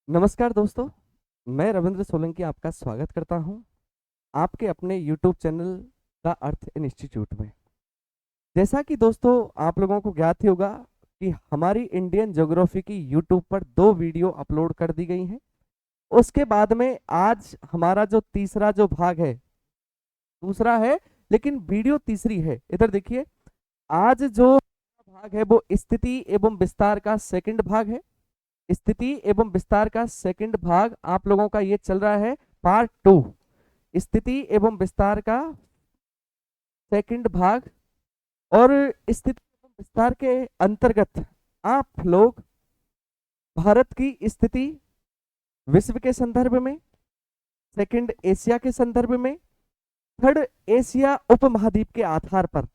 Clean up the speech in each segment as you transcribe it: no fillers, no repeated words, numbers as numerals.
नमस्कार दोस्तों, मैं रविंद्र सोलंकी आपका स्वागत करता हूं आपके अपने YouTube channel the earth institute में। जैसा कि दोस्तों आप लोगों को ज्ञात ही होगा कि हमारी इंडियन ज्योग्राफी की YouTube पर 2 वीडियो अपलोड कर दी गई हैं। उसके बाद में आज हमारा जो तीसरा जो भाग है, दूसरा है लेकिन वीडियो तीसरी है। इधर देखिए, आज जो भाग है वो स्थिति एवं विस्तार का सेकंड भाग है। स्थिति एवं विस्तार का सेकंड भाग आप लोगों का ये चल रहा है पार्ट 2। स्थिति एवं विस्तार का सेकंड भाग। और स्थिति एवं विस्तार के अंतर्गत आप लोग भारत की स्थिति विश्व के संदर्भ में, सेकंड एशिया के संदर्भ में, थर्ड एशिया उपमहाद्वीप के आधार पर,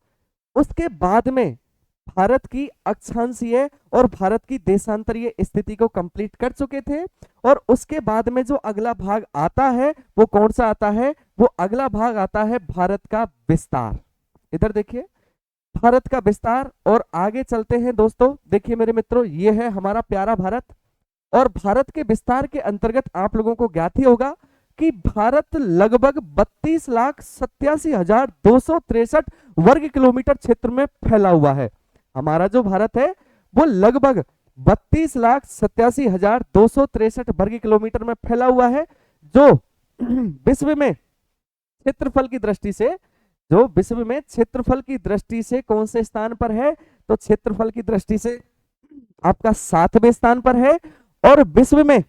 उसके बाद में भारत की अक्षांशीय और भारत की देशांतरीय स्थिति को कंप्लीट कर चुके थे। और उसके बाद में जो अगला भाग आता है वो कौन सा आता है? वो अगला भाग आता है भारत का विस्तार। इधर देखिए, भारत का विस्तार। और आगे चलते हैं दोस्तों। देखिए मेरे मित्रों, ये है हमारा प्यारा भारत। और भारत के विस्तार के अंतर्गत आप लोगों को ज्ञात ही होगा कि भारत लगभग 32,87,263 वर्ग किलोमीटर क्षेत्र में फैला हुआ है। हमारा जो भारत है वो लगभग 32,87,263 वर्ग किलोमीटर में फैला हुआ है। जो विश्व में क्षेत्रफल की दृष्टि से, जो विश्व में क्षेत्रफल की दृष्टि से कौन से स्थान पर है? तो क्षेत्रफल की दृष्टि से आपका 7वें स्थान पर है। और विश्व में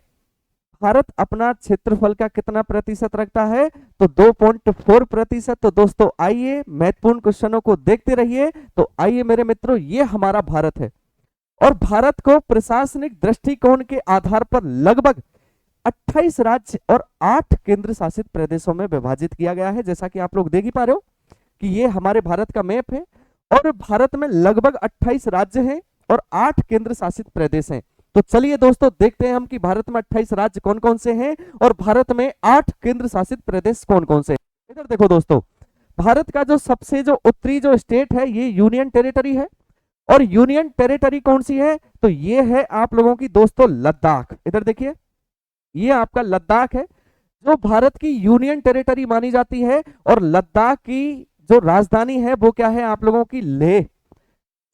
भारत अपना क्षेत्रफल का कितना प्रतिशत रखता है? तो 2.4%। तो दोस्तों आइए महत्वपूर्ण क्वेश्चनों को देखते रहिए। तो आइए मेरे मित्रों, ये हमारा भारत है। और भारत को प्रशासनिक दृष्टिकोण के आधार पर लगभग 28 राज्य और 8 केंद्र शासित प्रदेशों में विभाजित किया गया है। जैसा कि आप लोग देख ही पा रहे हो कि ये हमारे भारत का मैप है। और भारत में लगभग 28 राज्य हैं और 8 केंद्र शासित प्रदेश हैं। तो चलिए दोस्तों देखते हैं हम कि भारत में 28 राज्य कौन कौन से हैं और भारत में 8 केंद्र शासित प्रदेश कौन कौन से हैं। इधर देखो दोस्तों, भारत का जो सबसे जो उत्तरी जो स्टेट है ये यूनियन टेरिटरी है। और यूनियन टेरिटरी कौन सी है? तो ये है आप लोगों की दोस्तों लद्दाख। इधर देखिए, ये आपका लद्दाख है जो भारत की यूनियन टेरिटरी मानी जाती है। और लद्दाख की जो राजधानी है वो क्या है? आप लोगों की लेह।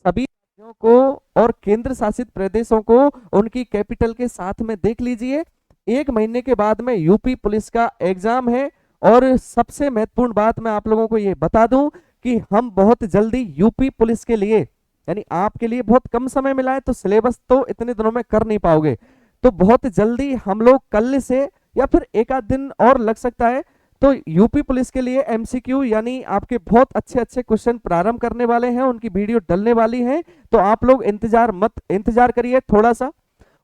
सभी राज्यों को और केंद्र शासित प्रदेशों को उनकी कैपिटल के साथ में देख लीजिए। 1 महीने के बाद में यूपी पुलिस का एग्जाम है। और सबसे महत्वपूर्ण बात मैं आप लोगों को ये बता दूं कि हम बहुत जल्दी यूपी पुलिस के लिए, यानी आपके लिए बहुत कम समय मिला है तो सिलेबस तो इतने दिनों में कर नहीं पाओगे, तो बहुत जल्दी हम लोग कल से या फिर एक आध दिन और लग सकता है, तो यूपी पुलिस के लिए एमसीक्यू यानी आपके बहुत अच्छे अच्छे क्वेश्चन प्रारंभ करने वाले हैं, उनकी वीडियो डलने वाली है। तो आप लोग इंतजार करिए थोड़ा सा।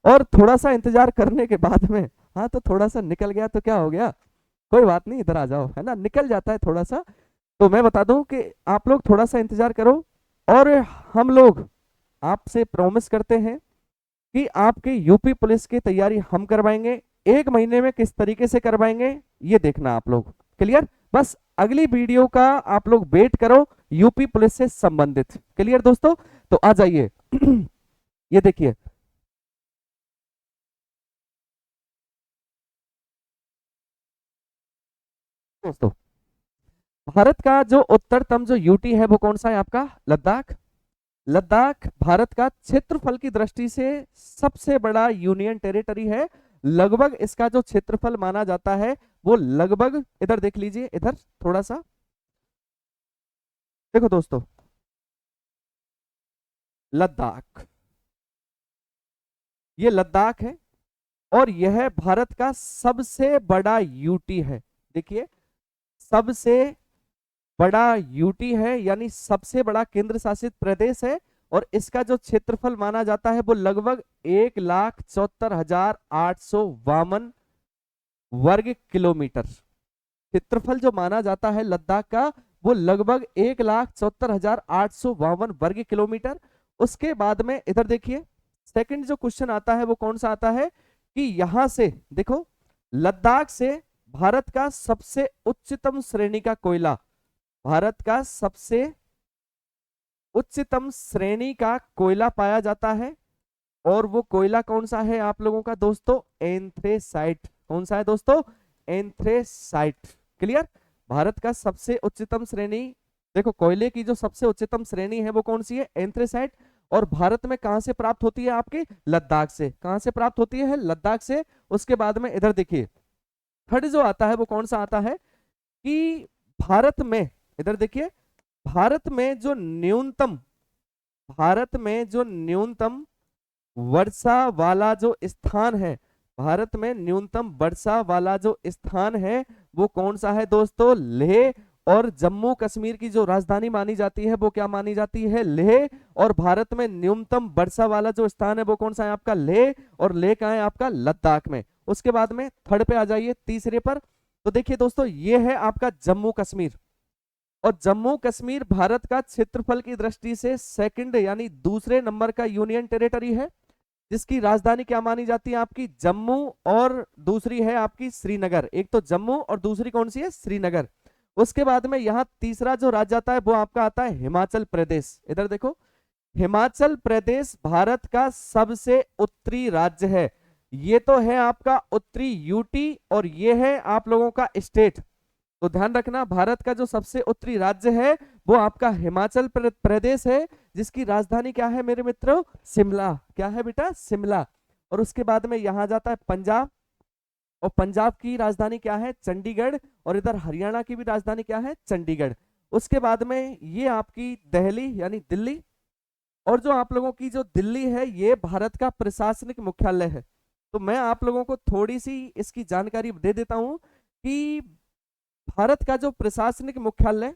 और थोड़ा सा इंतजार करने के बाद में, हाँ तो थोड़ा सा निकल गया तो क्या हो गया, कोई बात नहीं, इधर आ जाओ, है ना, निकल जाता है थोड़ा सा। तो मैं बता दूं कि आप लोग थोड़ा सा इंतजार करो। और हम लोग आपसे प्रॉमिस करते हैं कि आपके यूपी पुलिस की तैयारी हम करवाएंगे। 1 महीने में किस तरीके से करवाएंगे ये देखना आप लोग। क्लियर? बस अगली वीडियो का आप लोग वेट करो यूपी पुलिस से संबंधित। क्लियर दोस्तों? तो आ जाइए। ये देखिए दोस्तों, भारत का जो उत्तरतम जो यूटी है वो कौन सा है? आपका लद्दाख। लद्दाख भारत का क्षेत्रफल की दृष्टि से सबसे बड़ा यूनियन टेरिटरी है। लगभग इसका जो क्षेत्रफल माना जाता है वो लगभग, इधर देख लीजिए, इधर थोड़ा सा देखो दोस्तों, लद्दाख, ये लद्दाख है। और यह भारत का सबसे बड़ा यूटी है। देखिए, सबसे बड़ा यूटी है यानी सबसे बड़ा केंद्र शासित प्रदेश है। और इसका जो क्षेत्रफल माना जाता है वो लगभग 1,74,852 वर्ग किलोमीटर। क्षेत्रफल जो माना जाता है लद्दाख का वो लगभग 1,74,852 वर्ग किलोमीटर। उसके बाद में इधर देखिए, सेकंड जो क्वेश्चन आता है वो कौन सा आता है कि यहां से देखो, लद्दाख से भारत का सबसे उच्चतम श्रेणी का कोयला, भारत का सबसे उच्चतम श्रेणी का कोयला पाया जाता है। और वो कोयला कौन सा है आप लोगों का दोस्तों? एंथ्रेसाइट। कौन सा है दोस्तों? एंथ्रेसाइट। क्लियर? भारत का सबसे उच्चतम श्रेणी, देखो कोयले की जो सबसे उच्चतम श्रेणी है वो कौन सी है? एंथ्रेसाइट। और भारत में कहां से प्राप्त होती है? आपके लद्दाख से। कहां से प्राप्त होती है? लद्दाख से। उसके बाद में इधर देखिए थर्ड जो आता है वो कौन सा आता है कि भारत में, इधर देखिए, भारत में जो न्यूनतम, भारत में जो न्यूनतम वर्षा वाला जो स्थान है, भारत में न्यूनतम वर्षा वाला जो स्थान है वो कौन सा है दोस्तों? लेह। और जम्मू कश्मीर की जो राजधानी मानी जाती है वो क्या मानी जाती है? लेह। और भारत में न्यूनतम वर्षा वाला जो स्थान है वो कौन सा है आपका? लेह। और लेह कहाँ है आपका? लद्दाख में। उसके बाद में थर्ड पे आ जाइए, तीसरे पर। तो देखिए दोस्तों ये है आपका जम्मू कश्मीर। और जम्मू कश्मीर भारत का क्षेत्रफल की दृष्टि से सेकंड यानी दूसरे नंबर का यूनियन टेरिटरी है, जिसकी राजधानी क्या मानी जाती है? आपकी जम्मू। और दूसरी है आपकी श्रीनगर। एक तो जम्मू और दूसरी कौन सी है? श्रीनगर। उसके बाद में यहाँ तीसरा जो राज्य आता है वो आपका आता है हिमाचल प्रदेश। इधर देखो, हिमाचल प्रदेश भारत का सबसे उत्तरी राज्य है। ये तो है आपका उत्तरी यूटी और ये है आप लोगों का स्टेट। तो ध्यान रखना, भारत का जो सबसे उत्तरी राज्य है वो आपका हिमाचल प्रदेश है, जिसकी राजधानी क्या है मेरे मित्रों? शिमला। क्या है बेटा? शिमला। और उसके बाद में यहां जाता है पंजाब, और पंजाब की राजधानी क्या है? चंडीगढ़। और इधर हरियाणा की भी राजधानी क्या है? चंडीगढ़। उसके बाद में ये आपकी दिल्ली यानी दिल्ली। और जो आप लोगों की जो दिल्ली है ये भारत का प्रशासनिक मुख्यालय है। तो मैं आप लोगों को थोड़ी सी इसकी जानकारी दे देता हूं कि भारत का जो प्रशासनिक मुख्यालय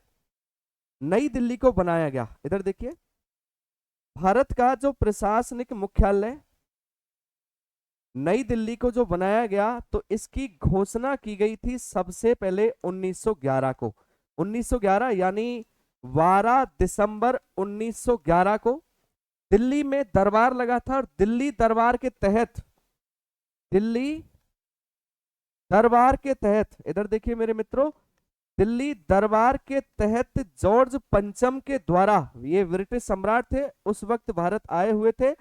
नई दिल्ली को बनाया गया, इधर देखिए, भारत का जो प्रशासनिक मुख्यालय नई दिल्ली को जो बनाया गया तो इसकी घोषणा की गई थी सबसे पहले 1911 को। 1911 यानी 12 दिसंबर 1911 को दिल्ली में दरबार लगा था। और दिल्ली दरबार के तहत, दिल्ली दरबार के तहत, इधर देखिए मेरे मित्रों, दिल्ली दरबार के तहत जॉर्ज पंचम के द्वारा, ये ब्रिटिश सम्राट थे उस वक्त भारत आए हुए थे,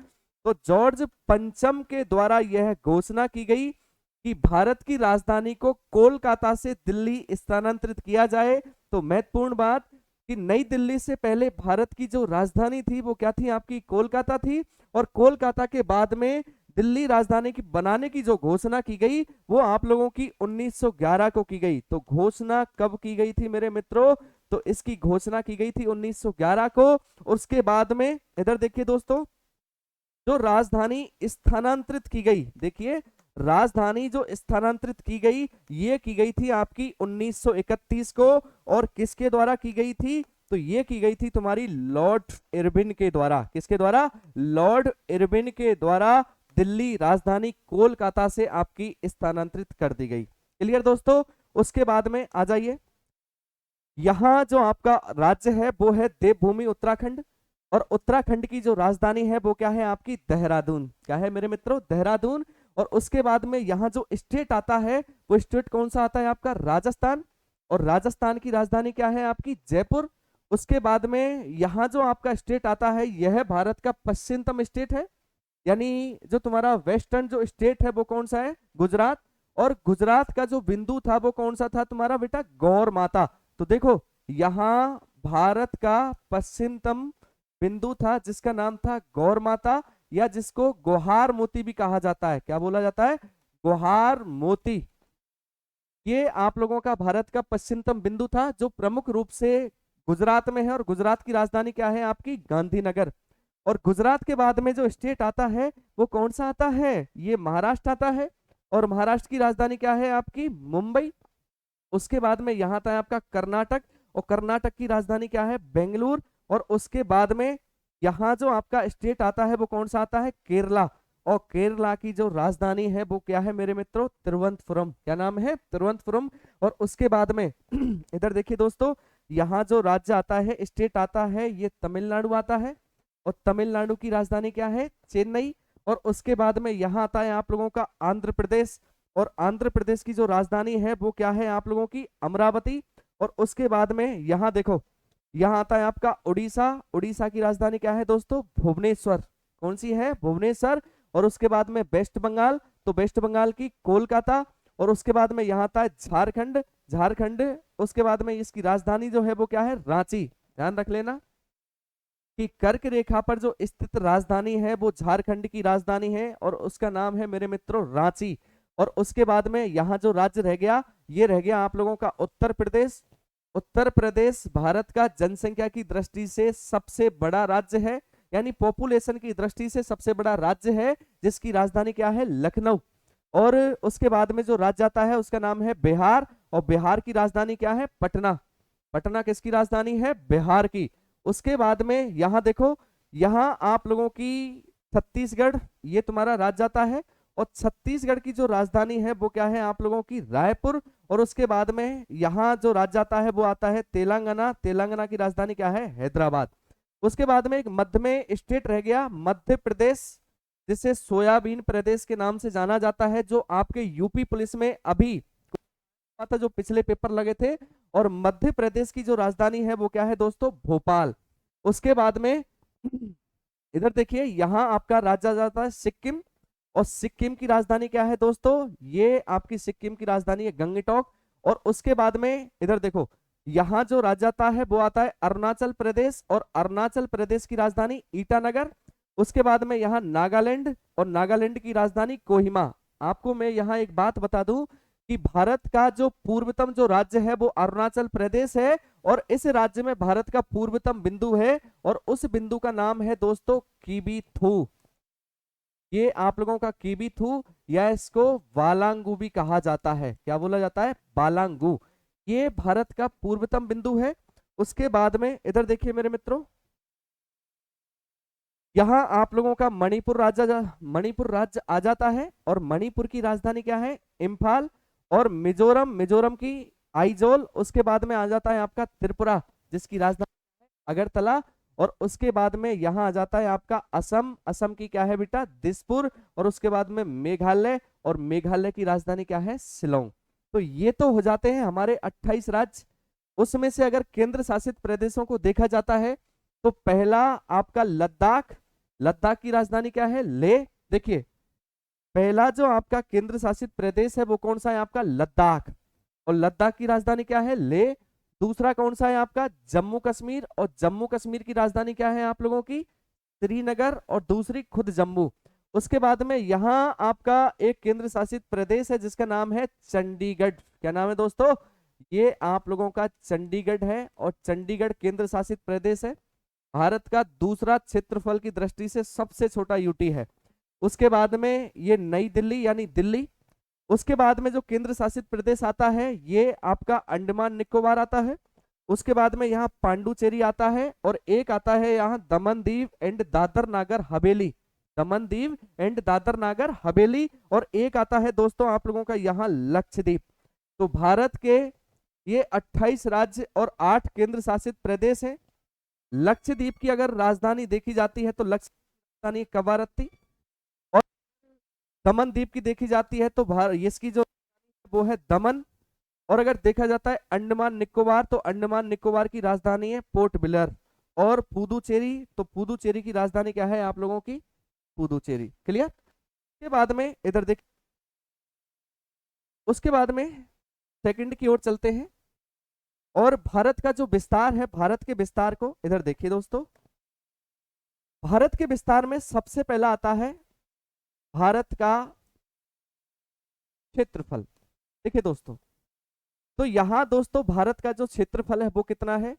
तो जॉर्ज पंचम के द्वारा यह घोषणा की गई कि भारत की राजधानी को कोलकाता से दिल्ली स्थानांतरित किया जाए। तो महत्वपूर्ण बात कि नई दिल्ली से पहले भारत की जो राजधानी थी वो क्या थी? आपकी कोलकाता थी। और कोलकाता के बाद में दिल्ली राजधानी की बनाने की जो घोषणा की गई वो आप लोगों की 1911 को की गई। तो घोषणा कब की गई थी मेरे मित्रों? तो इसकी घोषणा की गई थी 1911 को। उसके बाद में इधर देखिए दोस्तों, जो राजधानी स्थानांतरित की गई, देखिए राजधानी जो स्थानांतरित की गई ये की गई थी आपकी 1931 को। और किसके द्वारा की गई थी? तो ये की गई थी तुम्हारी लॉर्ड इरविन के द्वारा। किसके द्वारा? लॉर्ड इरविन के द्वारा दिल्ली राजधानी कोलकाता से आपकी स्थानांतरित कर दी गई। क्लियर दोस्तों? उसके बाद में आ जाइए, यहां जो आपका राज्य है वो है देवभूमि उत्तराखंड। और उत्तराखंड की जो राजधानी है वो क्या है? आपकी देहरादून। क्या है मेरे मित्रों? देहरादून। और उसके बाद में यहाँ जो स्टेट आता है वो स्टेट कौन सा आता है? आपका राजस्थान। और राजस्थान की राजधानी क्या है? आपकी जयपुर। उसके बाद में यहाँ जो आपका स्टेट आता है यह भारत का पश्चिमतम स्टेट है, यानी जो तुम्हारा वेस्टर्न जो स्टेट है वो कौन सा है? गुजरात। और गुजरात का जो बिंदु था वो कौन सा था तुम्हारा बेटा? गौर माता। तो देखो यहाँ भारत का पश्चिमतम बिंदु था जिसका नाम था गौर माता, या जिसको गोहार मोती भी कहा जाता है। क्या बोला जाता है? गोहार मोती। ये आप लोगों का भारत का पश्चिमतम बिंदु था जो प्रमुख रूप से गुजरात में है। और गुजरात की राजधानी क्या है? आपकी गांधीनगर। और गुजरात के बाद में जो स्टेट आता है वो कौन सा आता है? ये महाराष्ट्र आता है। और महाराष्ट्र की राजधानी क्या है? आपकी मुंबई। उसके बाद में यहाँ आता है आपका कर्नाटक। और कर्नाटक की राजधानी क्या है? बेंगलुरु। और उसके बाद में यहाँ जो आपका स्टेट आता है वो कौन सा आता है? केरला। और केरला की जो राजधानी है वो क्या है मेरे मित्रों? तिरुवनंतपुरम। क्या नाम है? तिरुवनंतपुरम। और उसके बाद में इधर देखिए दोस्तों, यहाँ जो राज्य आता है, स्टेट आता है, ये तमिलनाडु आता है। और तमिलनाडु की राजधानी क्या है? चेन्नई। और उसके बाद में यहाँ आता है आप लोगों का आंध्र प्रदेश। और आंध्र प्रदेश की जो राजधानी है वो क्या है? आप लोगों की अमरावती। और उसके बाद में यहाँ देखो, यहाँ आता है आपका उड़ीसा। उड़ीसा की राजधानी क्या है दोस्तों? भुवनेश्वर। कौन सी है? भुवनेश्वर। और उसके बाद में वेस्ट बंगाल, तो वेस्ट बंगाल की कोलकाता, और उसके बाद में यहाँ आता है झारखंड, झारखंड, उसके बाद में इसकी राजधानी जो है वो क्या है, रांची। ध्यान रख लेना कि कर्क रेखा पर जो स्थित राजधानी है वो झारखंड की राजधानी है और उसका नाम है मेरे मित्रों रांची। और उसके बाद में यहाँ जो राज्य रह गया, ये रह गया आप लोगों का उत्तर प्रदेश। उत्तर प्रदेश भारत का जनसंख्या की दृष्टि से सबसे बड़ा राज्य है, यानी पॉपुलेशन की दृष्टि से सबसे बड़ा राज्य है, जिसकी राजधानी क्या है, लखनऊ। और उसके बाद में जो राज्य आता है उसका नाम है बिहार, और बिहार की राजधानी क्या है, पटना। पटना किसकी राजधानी है, बिहार की। उसके बाद में यहाँ देखो, यहाँ आप लोगों की छत्तीसगढ़, ये तुम्हारा राज्य आता है, और छत्तीसगढ़ की जो राजधानी है वो क्या है आप लोगों की, रायपुर। और उसके बाद में यहाँ जो राज्य आता है वो आता है तेलंगाना, तेलंगाना की राजधानी क्या है, हैदराबाद। उसके बाद में एक मध्य में स्टेट रह गया मध्य प्रदेश, जिसे सोयाबीन प्रदेश के नाम से जाना जाता है, जो आपके यूपी पुलिस में अभी था, जो पिछले पेपर लगे थे। और मध्य प्रदेश की जो राजधानी है वो क्या है दोस्तों, भोपाल। उसके बाद में इधर देखिए, यहाँ आपका राज्य आ जाता है सिक्किम, और सिक्किम की राजधानी क्या है दोस्तों, ये आपकी सिक्किम की राजधानी है गंगटोक। और उसके बाद में इधर देखो, यहाँ जो राज्य आता है वो आता है अरुणाचल प्रदेश, और अरुणाचल प्रदेश की राजधानी ईटानगर। उसके बाद में यहाँ नागालैंड, और नागालैंड की राजधानी कोहिमा। आपको मैं यहाँ एक बात बता दूं कि भारत का जो पूर्वतम जो राज्य है वो अरुणाचल प्रदेश है, और इस राज्य में भारत का पूर्वतम बिंदु है, और उस बिंदु का नाम है दोस्तों किबीथू। ये आप लोगों का किबीथू, या इसको वालांगू भी कहा जाता है। क्या बोला जाता है, वालांगू। ये भारत का पूर्वतम बिंदु है। उसके बाद में इधर देखिए मेरे मित्रों, यहाँ आप लोगों का मणिपुर राज्य आ जाता है, और मणिपुर की राजधानी क्या है, इम्फाल। और मिजोरम, मिजोरम की आइजोल। उसके बाद में आ जाता है आपका त्रिपुरा, जिसकी राजधानी है अगरतला। और उसके बाद में यहाँ आ जाता है आपका असम, असम की क्या है बेटा, दिसपुर। और उसके बाद में मेघालय, और मेघालय की राजधानी क्या है, शिलोंग। तो ये तो हो जाते हैं हमारे 28 राज्य। उसमें से अगर केंद्र शासित प्रदेशों को देखा जाता है तो पहला आपका लद्दाख, लद्दाख की राजधानी क्या है, ले। देखिए, पहला जो आपका केंद्र शासित प्रदेश है वो कौन सा है आपका, लद्दाख, और लद्दाख की राजधानी क्या है, ले। दूसरा कौन सा है आपका, जम्मू कश्मीर, और जम्मू कश्मीर की राजधानी क्या है आप लोगों की, श्रीनगर, और दूसरी खुद जम्मू। उसके बाद में यहाँ आपका एक केंद्र शासित प्रदेश है जिसका नाम है चंडीगढ़। क्या नाम है दोस्तों, ये आप लोगों का चंडीगढ़ है, और चंडीगढ़ केंद्र शासित प्रदेश है। भारत का दूसरा क्षेत्रफल की दृष्टि से सबसे छोटा यूटी है। उसके बाद में ये नई दिल्ली यानी दिल्ली। उसके बाद में जो केंद्र शासित प्रदेश आता है ये आपका अंडमान निकोबार आता है। उसके बाद में यहाँ पांडुचेरी आता है, और एक आता है यहाँ दमन दीव एंड दादर नागर हवेली, दमन दीव एंड दादर नागर हवेली। और एक आता है दोस्तों आप लोगों का यहाँ लक्षद्वीप। तो भारत के ये 28 राज्य और 8 केंद्र शासित प्रदेश हैं। लक्षद्वीप की अगर राजधानी देखी जाती है तो लक्षद्वीप राजधानी कवारत्ती, और दमन द्वीप की देखी जाती है तो इसकी जो वो है दमन। और अगर देखा जाता है अंडमान निकोबार, तो अंडमान निकोबार की राजधानी है पोर्ट ब्लेयर। और पुदुचेरी, तो पुदुचेरी की राजधानी क्या है आप लोगों की, पुदुचेरी। क्लियर। के बाद में इधर देख, उसके बाद में सेकंड की ओर चलते हैं, और भारत का जो विस्तार है, भारत के विस्तार को इधर देखिए दोस्तों। भारत के विस्तार में सबसे पहला आता है भारत का क्षेत्रफल। देखिए दोस्तों, तो यहां दोस्तों भारत का जो क्षेत्रफल है वो कितना है,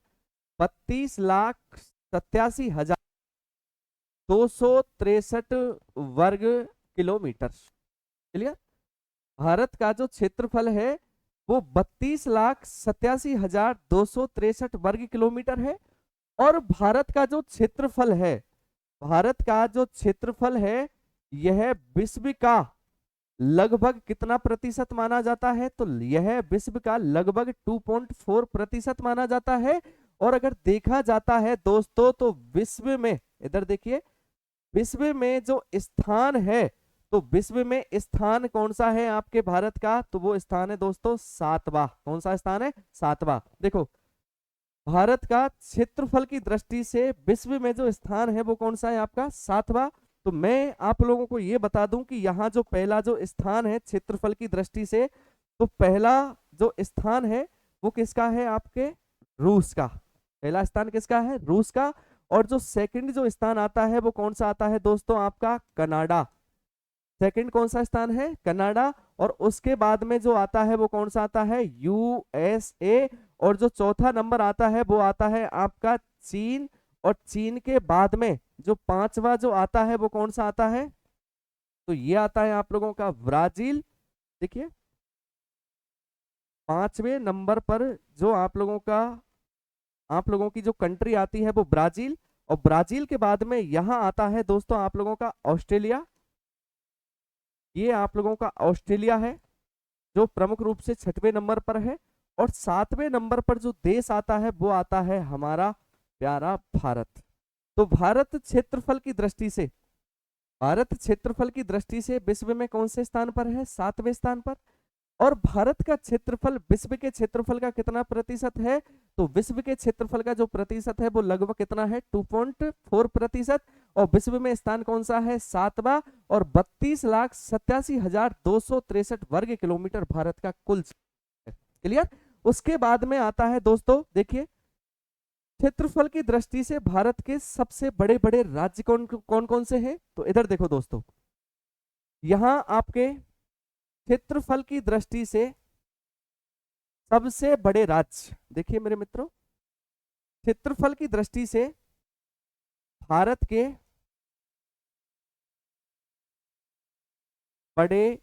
32,87,263 वर्ग किलोमीटर। क्लियर। भारत का जो क्षेत्रफल है वो 32,87,263 वर्ग किलोमीटर है। और भारत का जो क्षेत्रफल है, भारत का जो क्षेत्रफल है यह विश्व का लगभग कितना प्रतिशत माना जाता है, तो यह विश्व का लगभग 2.4% माना जाता है। और अगर देखा जाता है दोस्तों तो विश्व में, इधर देखिए, विश्व में जो स्थान है, तो विश्व में स्थान कौन सा है आपके भारत का, तो वो स्थान है दोस्तों 7वां। कौन सा स्थान है, 7वां। देखो, भारत का क्षेत्रफल की दृष्टि से विश्व में जो स्थान है वो कौन सा है आपका 7वां। तो मैं आप लोगों को ये बता दूं कि यहाँ जो पहला जो स्थान है क्षेत्रफल की दृष्टि से, तो पहला जो स्थान है वो किसका है, आपके रूस का। पहला स्थान किसका है, रूस का। और जो सेकंड जो स्थान आता है वो कौन सा आता है दोस्तों, आपका कनाडा। सेकंड कौन सा स्थान है, कनाडा। और उसके बाद में जो आता है वो कौन सा आता है, यूएसए। और जो चौथा नंबर आता है वो आता है आपका चीन। और चीन के बाद में जो पांचवा जो आता है वो कौन सा आता है, तो ये आता है आप लोगों का ब्राजील। देखिए पांचवें नंबर पर जो आप लोगों की जो कंट्री आती है वो ब्राजील। और ब्राजील के बाद में यहां आता है दोस्तों आप लोगों का ऑस्ट्रेलिया। ये आप लोगों का ऑस्ट्रेलिया है जो प्रमुख रूप से छठवें नंबर पर है। और सातवें नंबर पर जो देश आता है वो आता है हमारा प्यारा भारत। तो भारत क्षेत्रफल की दृष्टि से विश्व में कौन से स्थान पर है, सातवें स्थान पर। और भारत का क्षेत्रफल विश्व के क्षेत्रफल का कितना प्रतिशत है, तो विश्व के क्षेत्रफल का जो प्रतिशत है वो लगभग कितना है, 2.4%। और विश्व में स्थान कौन सा है, सातवां। और 32,87,263 वर्ग किलोमीटर भारत का कुल है। क्लियर। उसके बाद में आता है दोस्तों, देखिए क्षेत्रफल की दृष्टि से भारत के सबसे बड़े बड़े राज्य कौन कौन कौन से हैं, तो इधर देखो दोस्तों, यहां आपके क्षेत्रफल की दृष्टि से सबसे बड़े राज्य, देखिए मेरे मित्रों, क्षेत्रफल की दृष्टि से भारत के बड़े,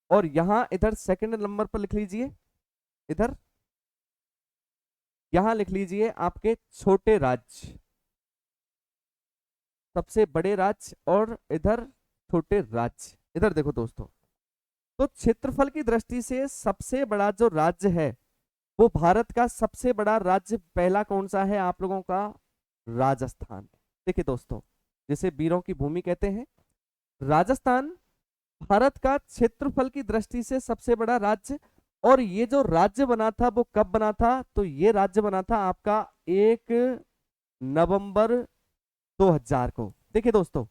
और यहां इधर सेकंड नंबर पर लिख लीजिए, इधर यहां लिख लीजिए आपके छोटे राज्य, सबसे बड़े राज्य और इधर छोटे राज्य। इधर देखो दोस्तों, तो क्षेत्रफल की दृष्टि से सबसे बड़ा जो राज्य है वो भारत का सबसे बड़ा राज्य पहला कौन सा है, आप लोगों का राजस्थान। देखिए दोस्तों, जिसे वीरों की भूमि कहते हैं, राजस्थान भारत का क्षेत्रफल की दृष्टि से सबसे बड़ा राज्य। और ये जो राज्य बना था वो कब बना था, तो ये राज्य बना था आपका 1 नवंबर 2000 को। देखिए दोस्तों,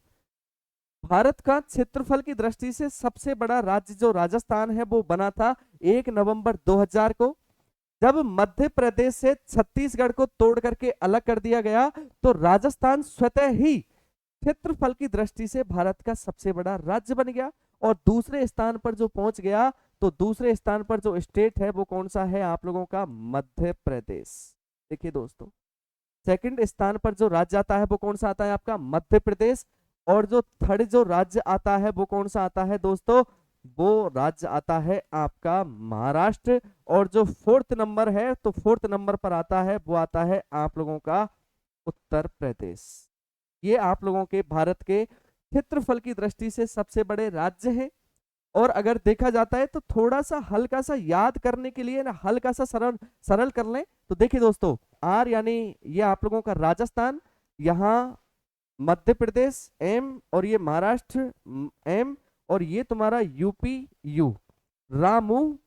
भारत का क्षेत्रफल की दृष्टि से सबसे बड़ा राज्य जो राजस्थान है वो बना था 1 नवंबर 2000 को, जब मध्य प्रदेश से छत्तीसगढ़ को तोड़ करके अलग कर दिया गया। तो राजस्थान स्वतः ही क्षेत्रफल की दृष्टि से भारत का सबसे बड़ा राज्य बन गया और दूसरे स्थान पर जो पहुंच गया, तो दूसरे स्थान पर जो स्टेट है वो कौन सा है, आप लोगों का मध्य प्रदेश। देखिए दोस्तों, सेकंड स्थान पर जो राज्य आता है वो कौन सा आता है, आपका मध्य प्रदेश। और जो थर्ड जो राज्य आता है वो कौन सा आता है दोस्तों, वो राज्य आता है आपका महाराष्ट्र। और जो फोर्थ नंबर है, तो फोर्थ नंबर पर आता है वो आता है आप लोगों का उत्तर प्रदेश। ये आप लोगों के भारत के क्षेत्रफल की दृष्टि से सबसे बड़े राज्य हैं। और अगर देखा जाता है तो थोड़ा सा हल्का सा याद करने के लिए ना, हल्का सा सरल सरल कर लें। तो देखिए दोस्तों, आर यानी ये आप लोगों का राजस्थान, यहाँ मध्य प्रदेश एम, और ये महाराष्ट्र एम, और ये तुम्हारा यूपी यू। रामू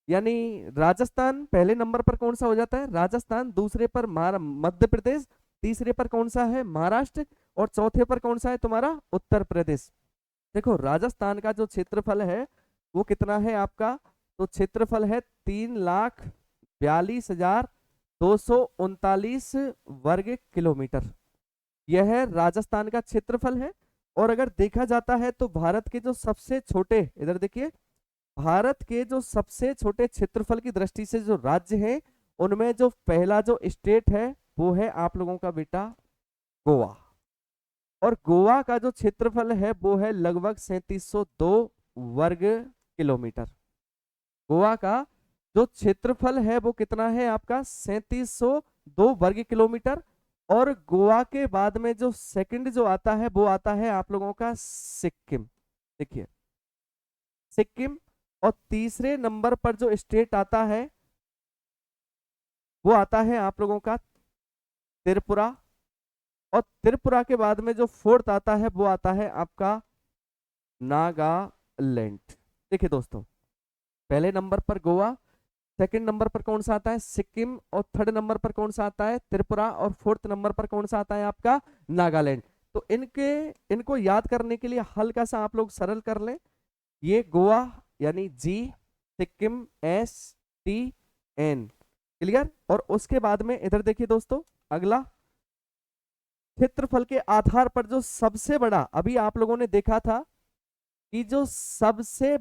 यानी राजस्थान पहले नंबर पर कौन सा हो जाता है, राजस्थान। दूसरे पर मध्य प्रदेश। तीसरे पर कौन सा है, महाराष्ट्र। और चौथे पर कौन सा है तुम्हारा, उत्तर प्रदेश। देखो राजस्थान का जो क्षेत्रफल है वो कितना है आपका, तो क्षेत्रफल है 3,42,239 वर्ग किलोमीटर। यह है राजस्थान का क्षेत्रफल है। और अगर देखा जाता है तो भारत के जो सबसे छोटे, इधर देखिए, भारत के जो सबसे छोटे क्षेत्रफल की दृष्टि से जो राज्य है उनमें जो पहला जो स्टेट है वो है आप लोगों का बेटा गोवा। और गोवा का जो क्षेत्रफल है वो है लगभग 3702 वर्ग किलोमीटर। गोवा का जो क्षेत्रफल है वो कितना है आपका 3702 वर्ग किलोमीटर। और गोवा के बाद में जो सेकंड जो आता है वो आता है आप लोगों का सिक्किम। देखिए सिक्किम। और तीसरे नंबर पर जो स्टेट आता है वो आता है आप लोगों का त्रिपुरा। और त्रिपुरा के बाद में जो फोर्थ आता है वो आता है आपका नागालैंड। देखिए दोस्तों, पहले नंबर पर गोवा, सेकंड नंबर पर कौन सा आता है, सिक्किम। और थर्ड नंबर पर कौन सा आता है, त्रिपुरा। और फोर्थ नंबर पर कौन सा आता है आपका नागालैंड। तो इनको याद करने के लिए हल्का सा आप लोग सरल कर लें। ये गोवा यानी जी, सिक्किम STN, क्लियर। और उसके बाद में इधर देखिए दोस्तों, अगला क्षेत्रफल के आधार पर जो सबसे बड़ा, अभी आप लोगों ने देखा था कि जो सबसे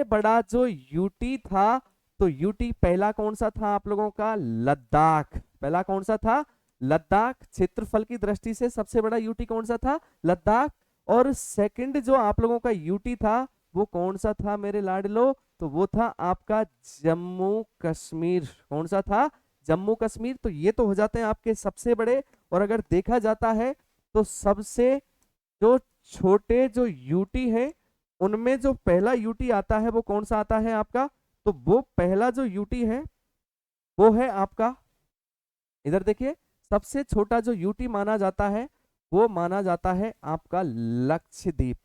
बड़ा जो यूटी था, तो यूटी पहला कौन सा था आप लोगों का? लद्दाख। पहला कौन सा था? लद्दाख। क्षेत्रफल की दृष्टि से सबसे बड़ा यूटी कौन सा था? लद्दाख। और सेकंड जो आप लोगों का यूटी था वो कौन सा था मेरे लाडलो? तो वो था आपका जम्मू कश्मीर। कौन सा था? जम्मू कश्मीर। तो ये तो हो जाते हैं आपके सबसे बड़े। और अगर देखा जाता है तो सबसे जो छोटे जो यूटी है उनमें जो पहला यूटी आता है वो कौन सा आता है आपका? तो वो पहला जो यूटी है वो है आपका, इधर देखिए, सबसे छोटा जो यूटी माना जाता है वो माना जाता है आपका लक्षद्वीप,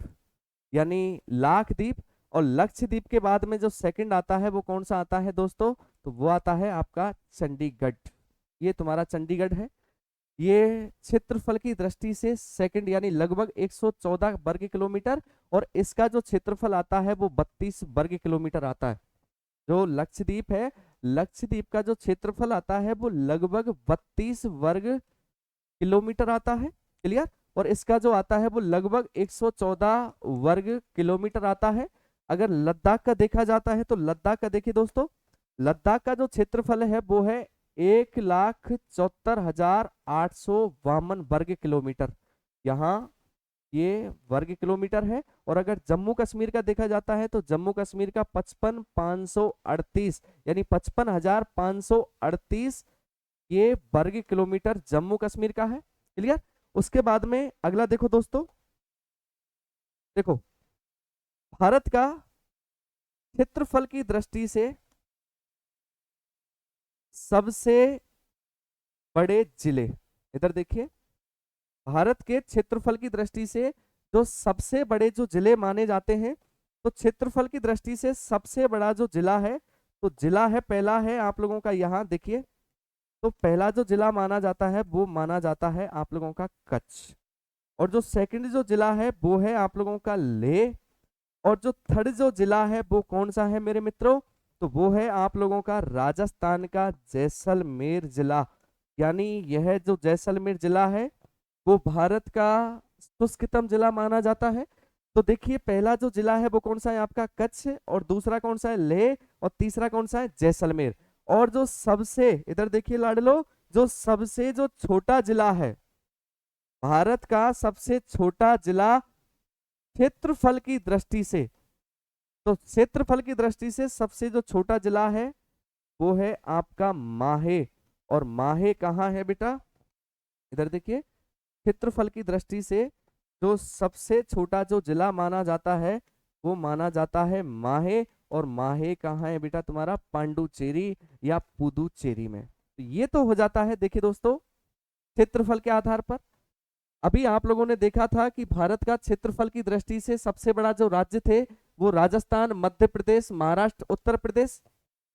यानी लाक्षद्वीप। और लक्षद्वीप के बाद में जो सेकंड आता है वो कौन सा आता है दोस्तों? तो वो आता है आपका चंडीगढ़। ये तुम्हारा चंडीगढ़ है। ये क्षेत्रफल की दृष्टि से सेकंड, यानी लगभग 114 वर्ग किलोमीटर। और इसका जो क्षेत्रफल आता है वो 32 वर्ग किलोमीटर आता है। जो लक्षद्वीप है, लक्षद्वीप का जो क्षेत्रफल आता है वो लगभग 32 वर्ग किलोमीटर आता है, क्लियर। और इसका जो आता है वो लगभग 114 वर्ग किलोमीटर आता है। अगर लद्दाख का देखा जाता है तो लद्दाख का देखिए दोस्तों, लद्दाख का जो क्षेत्रफल है वो है 1,74,852 वर्ग किलोमीटर। यहाँ ये वर्ग किलोमीटर है। और अगर जम्मू कश्मीर का देखा जाता है तो जम्मू कश्मीर का 55,538, यानी 55,538 ये वर्ग किलोमीटर जम्मू कश्मीर का है, क्लियर। उसके बाद में अगला देखो दोस्तों, देखो भारत का क्षेत्रफल की दृष्टि से सबसे बड़े जिले, इधर देखिए, भारत के क्षेत्रफल की दृष्टि से जो सबसे बड़े जो जिले माने जाते हैं, तो क्षेत्रफल की दृष्टि से सबसे बड़ा जो जिला है, तो जिला है पहला है आप लोगों का, यहाँ देखिए, तो पहला जो जिला माना जाता है वो माना जाता है आप लोगों का कच्छ। और जो सेकंड जो जिला है वो है आप लोगों का लेह। और जो थर्ड जो जिला है वो कौन सा है मेरे मित्रों? तो वो है आप लोगों का राजस्थान का जैसलमेर जिला। यानी यह जो जैसलमेर जिला है वो भारत का शुष्कतम जिला माना जाता है। तो देखिए पहला जो जिला है वो कौन सा है आपका? कच्छ। और दूसरा कौन सा है? लेह। और तीसरा कौन सा है? जैसलमेर। और जो सबसे, इधर देखिए लाडलो, जो सबसे जो छोटा जिला है, भारत का सबसे छोटा जिला क्षेत्रफल की दृष्टि से, तो क्षेत्रफल की दृष्टि से सबसे जो छोटा जिला है वो है आपका माहे। और माहे कहाँ है बेटा? इधर देखिए, क्षेत्रफल की दृष्टि से जो सबसे छोटा जो जिला माना जाता है वो माना जाता है माहे। और माहे कहाँ है बेटा तुम्हारा? पांडुचेरी या पुदुचेरी में। तो ये तो हो जाता है, देखिए दोस्तों, क्षेत्रफल के आधार पर। अभी आप लोगों ने देखा था कि भारत का क्षेत्रफल की दृष्टि से सबसे बड़ा जो राज्य थे वो राजस्थान, मध्य प्रदेश, महाराष्ट्र, उत्तर प्रदेश।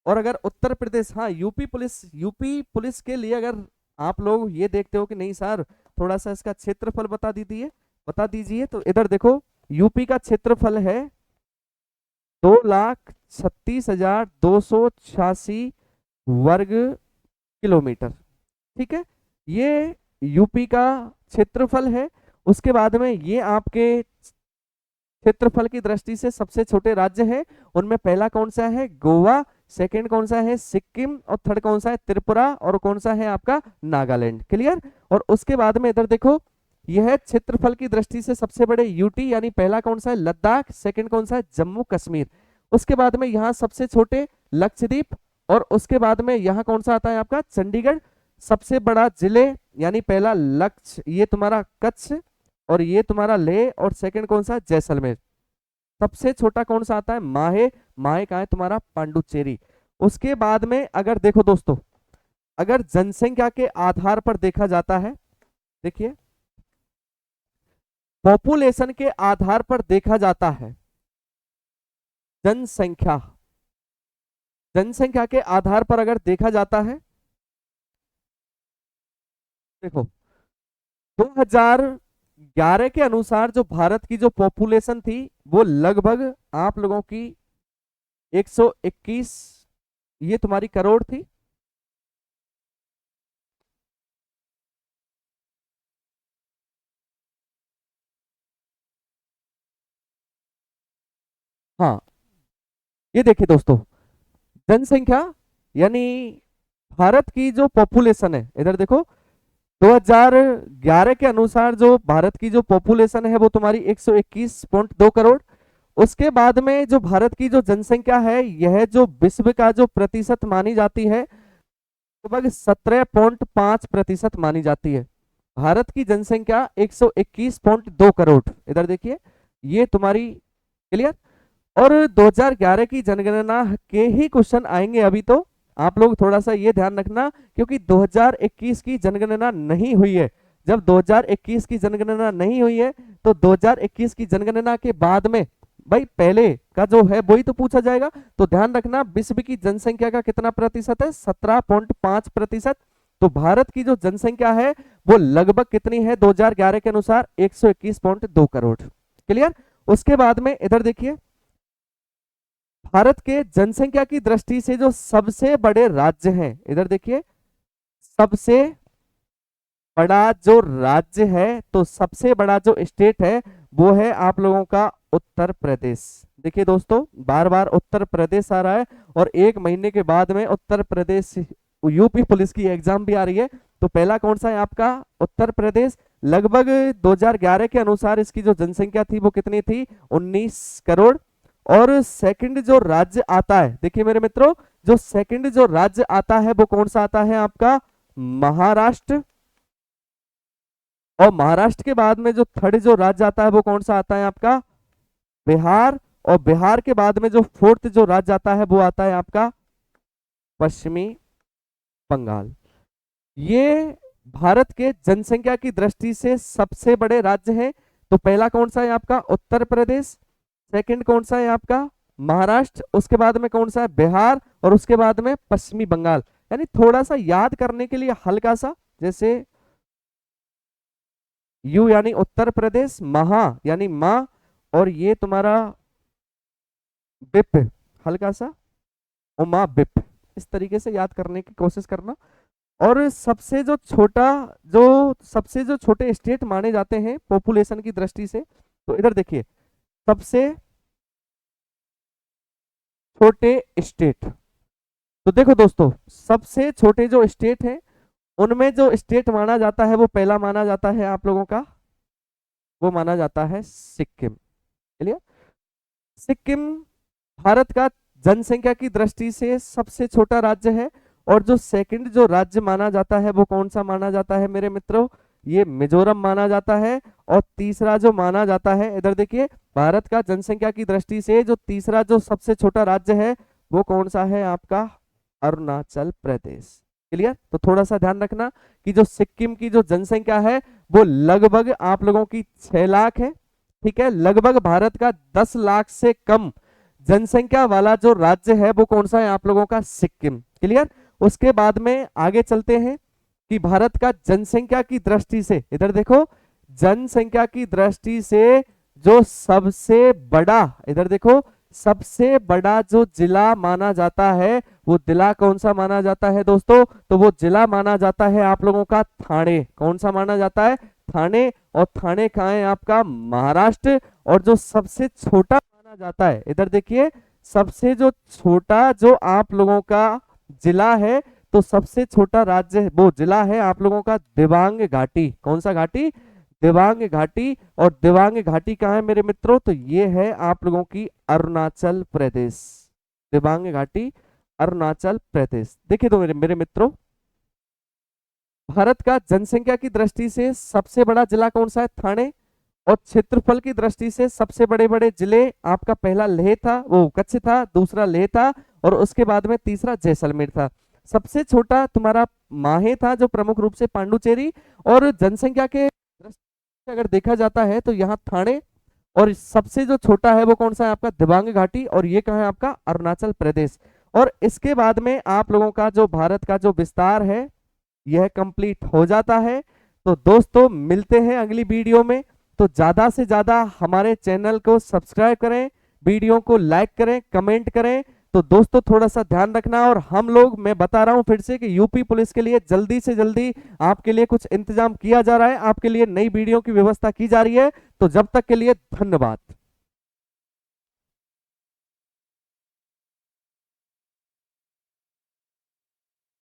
और अगर उत्तर प्रदेश, हाँ, यूपी पुलिस के लिए अगर आप लोग ये देखते हो कि नहीं सर थोड़ा सा इसका क्षेत्रफल बता दीजिए, तो इधर देखो, यूपी का क्षेत्रफल है 2,36,286 वर्ग किलोमीटर, ठीक है। ये यूपी का क्षेत्रफल है। उसके बाद में ये आपके क्षेत्रफल की दृष्टि से सबसे छोटे राज्य हैं। उनमें पहला कौन सा है? गोवा। सेकंड कौन सा है? सिक्किम। और थर्ड कौन सा है? त्रिपुरा। और कौन सा है आपका? नागालैंड, क्लियर। और उसके बाद में इधर देखो, यह क्षेत्रफल की दृष्टि से सबसे बड़े यूटी, यानी पहला कौन सा है? लद्दाख। सेकंड कौन सा है? जम्मू कश्मीर। उसके बाद में यहाँ सबसे छोटे लक्षद्वीप। और उसके बाद में यहाँ कौन सा आता है आपका? चंडीगढ़। सबसे बड़ा जिले, यानी पहला लक्ष्य, ये तुम्हारा कच्छ। और ये तुम्हारा लेह। और सेकंड कौन सा? जैसलमेर। सबसे छोटा कौन सा आता है? माहे। माहे कहाँ है तुम्हारा? पांडुचेरी। उसके बाद में अगर देखो दोस्तों, अगर जनसंख्या के आधार पर देखा जाता है, देखिए पॉपुलेशन के आधार पर देखा जाता है, जनसंख्या जनसंख्या के आधार पर अगर देखा जाता है, देखो 2011 के अनुसार जो भारत की जो पॉपुलेशन थी वो लगभग आप लोगों की 121 ये तुम्हारी करोड़ थी। हाँ, ये देखिए दोस्तों, जनसंख्या यानी भारत की जो पॉपुलेशन है, इधर देखो 2011 के अनुसार जो भारत की जो पॉपुलेशन है वो तुम्हारी 121.2 करोड़। उसके बाद में जो भारत की जो जनसंख्या है यह जो विश्व का जो प्रतिशत मानी जाती है लगभग 17.5% मानी जाती है। भारत की जनसंख्या 121.2 करोड़, इधर देखिए ये तुम्हारी क्लियर। और 2011 की जनगणना के ही क्वेश्चन आएंगे अभी, तो आप लोग थोड़ा सा ये ध्यान रखना क्योंकि 2021 की जनगणना नहीं हुई है। जब 2021 की जनगणना नहीं हुई है तो 2021 की जनगणना के बाद में भाई पहले का जो है वही तो पूछा जाएगा। तो ध्यान रखना विश्व की जनसंख्या का कितना प्रतिशत है, 17.5%। तो भारत की जो जनसंख्या है वो लगभग कितनी है 2011 के अनुसार 121.2 करोड़। क्लियर। उसके बाद में इधर देखिए भारत के जनसंख्या की दृष्टि से जो सबसे बड़े राज्य हैं, इधर देखिए सबसे बड़ा जो राज्य है तो सबसे बड़ा जो स्टेट है वो है आप लोगों का उत्तर प्रदेश। देखिए दोस्तों बार बार उत्तर प्रदेश आ रहा है और एक महीने के बाद में उत्तर प्रदेश यूपी पुलिस की एग्जाम भी आ रही है। तो पहला कौन सा है आपका उत्तर प्रदेश। लगभग 2011 के अनुसार इसकी जो जनसंख्या थी वो कितनी थी 19 करोड़। और सेकंड जो राज्य आता है देखिए मेरे मित्रों, जो सेकंड जो राज्य आता है वो कौन सा आता है आपका महाराष्ट्र। और महाराष्ट्र के बाद में जो थर्ड जो राज्य आता है वो कौन सा आता है आपका बिहार। और बिहार के बाद में जो फोर्थ जो राज्य आता है वो आता है आपका पश्चिमी बंगाल। ये भारत के जनसंख्या की दृष्टि से सबसे बड़े राज्य हैं। तो पहला कौन सा है आपका उत्तर प्रदेश, सेकंड कौन सा है आपका महाराष्ट्र, उसके बाद में कौन सा है बिहार और उसके बाद में पश्चिमी बंगाल। यानी थोड़ा सा याद करने के लिए हल्का सा, जैसे यू यानी उत्तर प्रदेश, महा यानी माँ, और ये तुम्हारा बिप हल्का सा उमा बिप, इस तरीके से याद करने की कोशिश करना। और सबसे जो छोटे स्टेट माने जाते हैं पॉपुलेशन की दृष्टि से, तो इधर देखिए सबसे छोटे स्टेट। तो देखो दोस्तों सबसे छोटे जो स्टेट हैं उनमें जो स्टेट माना जाता है वो पहला माना जाता है आप लोगों का, वो माना जाता है सिक्किम। चलिए सिक्किम भारत का जनसंख्या की दृष्टि से सबसे छोटा राज्य है। और जो सेकंड जो राज्य माना जाता है वो कौन सा माना जाता है मेरे मित्रों, ये मिजोरम माना जाता है। और तीसरा जो माना जाता है इधर देखिए भारत का जनसंख्या की दृष्टि से जो तीसरा जो सबसे छोटा राज्य है वो कौन सा है आपका अरुणाचल प्रदेश। क्लियर। तो थोड़ा सा ध्यान रखना कि जो सिक्किम की जो जनसंख्या है वो लगभग आप लोगों की 6 लाख है। ठीक है, लगभग भारत का 10 लाख से कम जनसंख्या वाला जो राज्य है वो कौन सा है आप लोगों का सिक्किम। क्लियर। उसके बाद में आगे चलते हैं कि भारत का जनसंख्या की दृष्टि से इधर देखो जनसंख्या की दृष्टि से जो सबसे बड़ा, इधर देखो सबसे बड़ा जो जिला माना जाता है वो जिला कौन सा माना जाता है दोस्तों, तो वो जिला माना जाता है आप लोगों का थाने। कौन सा माना जाता है थाने। और थाने कहाँ है आपका महाराष्ट्र। और जो सबसे छोटा माना जाता है इधर देखिए सबसे जो छोटा जो आप लोगों का जिला है, तो सबसे छोटा राज्य वो जिला है आप लोगों का दिबांग घाटी। कौन सा घाटी दिबांग घाटी। और दिबांग घाटी कहाँ है मेरे मित्रों, तो ये है आप लोगों की अरुणाचल प्रदेश। दिबांग घाटी अरुणाचल प्रदेश। देखिए तो मेरे मित्रों भारत का जनसंख्या की दृष्टि से सबसे बड़ा जिला कौन सा है थाने। और क्षेत्रफल की दृष्टि से सबसे बड़े बड़े जिले आपका पहला लेह था, वो कच्छ था, दूसरा लेह था और उसके बाद में तीसरा जैसलमेर था। सबसे छोटा तुम्हारा माहे था जो प्रमुख रूप से पांडुचेरी। और जनसंख्या के दृष्टि से अगर देखा जाता है तो यहाँ थाने। और सबसे जो छोटा है वो कौन सा है आपका दिबांग घाटी। और ये कहाँ है आपका अरुणाचल प्रदेश। और इसके बाद में आप लोगों का जो भारत का जो विस्तार है यह कंप्लीट हो जाता है। तो दोस्तों मिलते हैं अगली वीडियो में। तो ज्यादा से ज्यादा हमारे चैनल को सब्सक्राइब करें, वीडियो को लाइक करें, कमेंट करें। तो दोस्तों थोड़ा सा ध्यान रखना। और हम लोग, मैं बता रहा हूं फिर से कि यूपी पुलिस के लिए जल्दी से जल्दी आपके लिए कुछ इंतजाम किया जा रहा है, आपके लिए नई वीडियो की व्यवस्था की जा रही है। तो जब तक के लिए धन्यवाद।